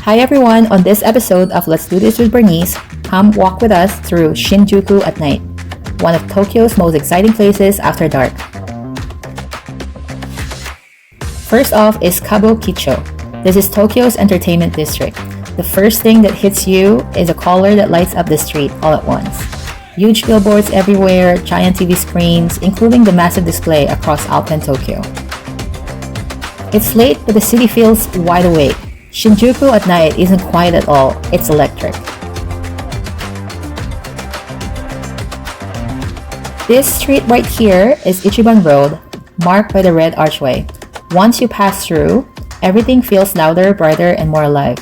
Hi everyone, on this episode of Let's Do This with Bernice, come walk with us through Shinjuku at night, one of Tokyo's most exciting places after dark. First off is Kabukicho. This is Tokyo's entertainment district. The first thing that hits you is a color that lights up the street all at once. Huge billboards everywhere, giant TV screens, including the massive display across Alpen Tokyo. It's late, but the city feels wide awake. Shinjuku at night isn't quiet at all, it's electric. This street right here is Ichiban Road, marked by the red archway. Once you pass through, everything feels louder, brighter, and more alive.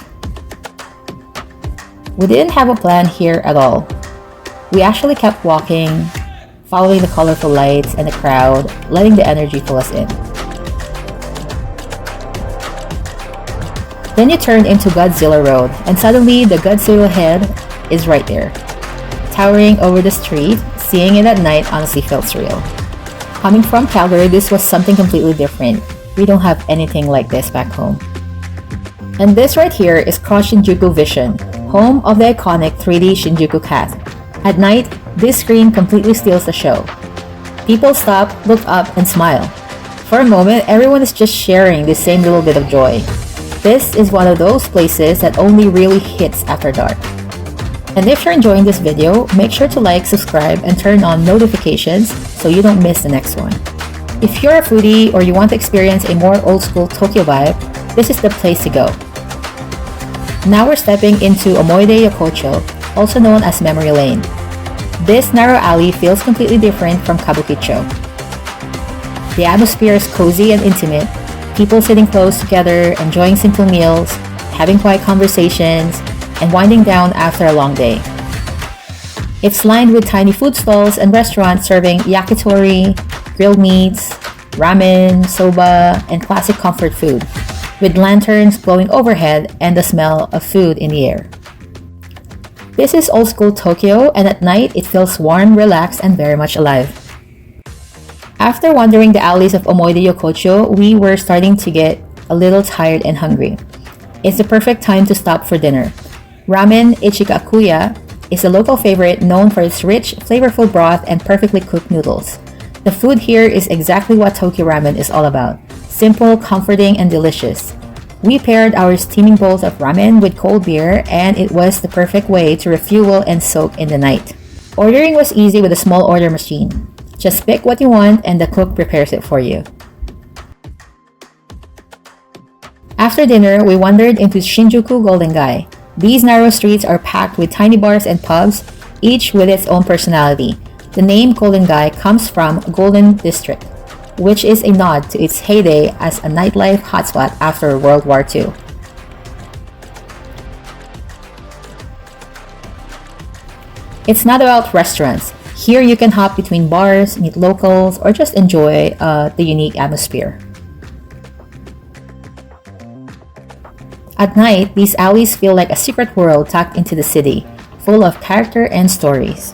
We didn't have a plan here at all. We actually kept walking, following the colorful lights and the crowd, letting the energy pull us in. Then you turn into Godzilla Road, and suddenly the Godzilla Head is right there. Towering over the street, seeing it at night honestly felt surreal. Coming from Calgary, this was something completely different. We don't have anything like this back home. And this right here is Shinjuku Vision, home of the iconic 3D Shinjuku Cat. At night, this screen completely steals the show. People stop, look up, and smile. For a moment, everyone is just sharing the same little bit of joy. This is one of those places that only really hits after dark. And if you're enjoying this video, make sure to like, subscribe, and turn on notifications so you don't miss the next one. If you're a foodie or you want to experience a more old-school Tokyo vibe, this is the place to go. Now we're stepping into Omoide Yokocho, also known as Memory Lane. This narrow alley feels completely different from Kabukicho. The atmosphere is cozy and intimate, people sitting close together, enjoying simple meals, having quiet conversations, and winding down after a long day. It's lined with tiny food stalls and restaurants serving yakitori, grilled meats, ramen, soba, and classic comfort food, with lanterns blowing overhead and the smell of food in the air. This is old school Tokyo, and at night it feels warm, relaxed, and very much alive. After wandering the alleys of Omoide Yokocho, we were starting to get a little tired and hungry. It's the perfect time to stop for dinner. Ramen Ichikakuya is a local favorite known for its rich, flavorful broth and perfectly cooked noodles. The food here is exactly what Tokyo ramen is all about. Simple, comforting, and delicious. We paired our steaming bowls of ramen with cold beer, and it was the perfect way to refuel and soak in the night. Ordering was easy with a small order machine. Just pick what you want and the cook prepares it for you. After dinner, we wandered into Shinjuku Golden Gai. These narrow streets are packed with tiny bars and pubs, each with its own personality. The name Golden Gai comes from Golden District, which is a nod to its heyday as a nightlife hotspot after World War II. It's not about restaurants. Here you can hop between bars, meet locals, or just enjoy the unique atmosphere. At night, these alleys feel like a secret world tucked into the city, full of character and stories.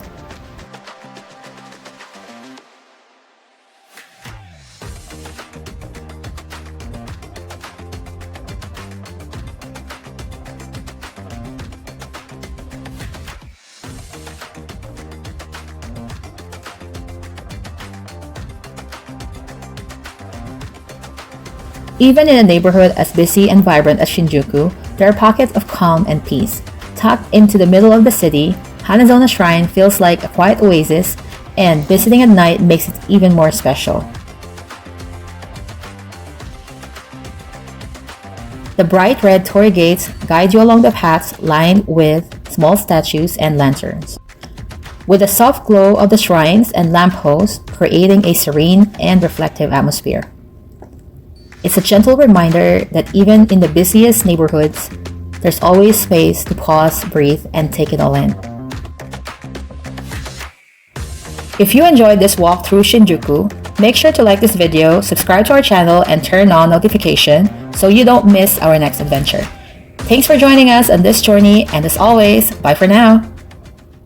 Even in a neighborhood as busy and vibrant as Shinjuku, there are pockets of calm and peace. Tucked into the middle of the city, Hanazono Shrine feels like a quiet oasis, and visiting at night makes it even more special. The bright red torii gates guide you along the paths lined with small statues and lanterns, with the soft glow of the shrines and lampposts creating a serene and reflective atmosphere. It's a gentle reminder that even in the busiest neighborhoods, there's always space to pause, breathe, and take it all in. If you enjoyed this walk through Shinjuku, make sure to like this video, subscribe to our channel, and turn on notifications so you don't miss our next adventure. Thanks for joining us on this journey, and as always, bye for now!